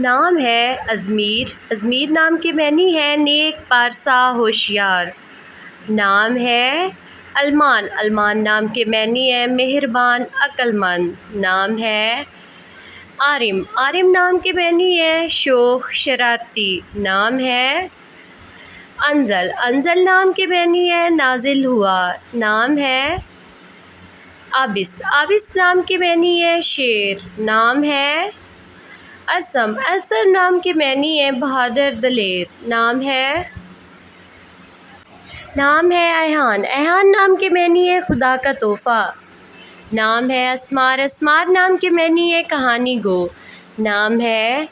نام ہے Izmir, Izmir نام کے معنی ہے نیک، پارسا، ہوشیار۔ نام ہے علمان، علمان نام کے معنی ہے مہربان، عقل مند۔ نام ہے عارم، عارم نام کے معنی ہے شوخ، شرارتی۔ نام ہے انزل، انزل نام کے معنی ہے نازل ہوا۔ نام ہے عابس، عابس نام کے معنی ہے شیر۔ نام ہے اسم، اسم نام کے معنی ہے بہادر، دلیر۔ نام ہے ایحان، ایحان نام کے معنی ہے خدا کا تحفہ۔ نام ہے اسمار، اسمار نام کے معنی ہے کہانی گو۔ نام ہے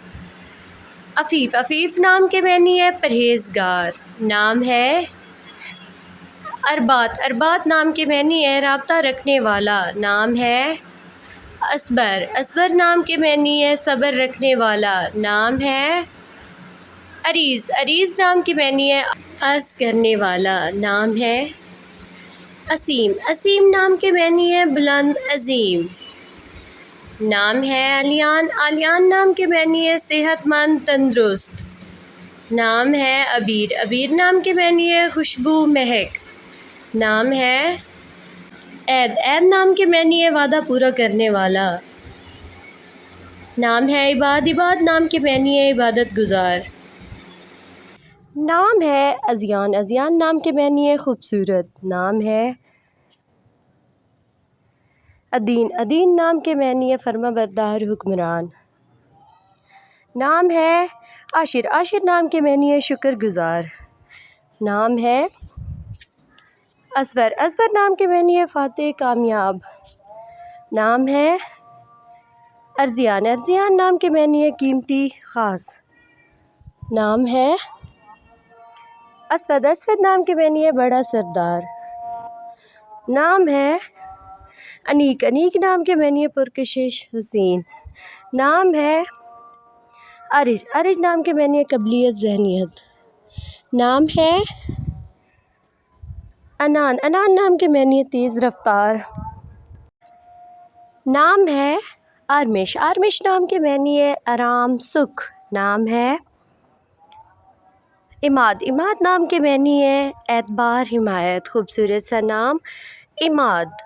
عفیف، عفیف نام کے معنی ہے پرہیزگار۔ نام ہے اربات، اربات نام کے معنی ہے رابطہ رکھنے والا۔ نام ہے اصبر، اصبر نام کے معنی ہے صبر رکھنے والا۔ نام ہے عریض، عریض نام کے معنی ہے عرض کرنے والا۔ نام ہے اسیم، اسیم نام کے معنی ہے بلند، عظیم۔ نام ہے علیان، علیان نام کے معنی ہے صحت مند، تندرست۔ نام ہے عبیر، عبیر نام کے معنی ہے خوشبو، مہک۔ نام ہے عید، عید نام کے معنی ہے وعدہ پورا کرنے والا۔ نام ہے عباد، عباد نام کے معنی ہے عبادت گزار۔ نام ہے ازیان، ازیان نام کے معنی ہے خوبصورت۔ نام ہے ادین، ادین نام کے معنی ہے فرما بردار، حکمران۔ نام ہے عاشر، عاشر نام کے معنی ہے شکر گزار۔ نام ہے اصفر، اصفر نام کے معنی ہے فاتح، کامیاب۔ نام ہے ارزیان، ارزیان نام کے معنی ہے قیمتی، خاص۔ نام ہے اسود، اسود نام کے معنی ہے بڑا سردار۔ نام ہے انیک، انیک نام کے معنی ہے پرکشش، حسین۔ نام ہے ارج، ارج نام کے معنی ہے قابلیت، ذہنیت۔ نام ہے انان، انان نام کے معنی ہے تیز رفتار۔ نام ہے آرمش، آرمش نام کے معنی ہے آرام، سکھ۔ نام ہے عماد، عماد نام کے معنی ہے اعتبار، حمایت، خوبصورت سا نام عماد۔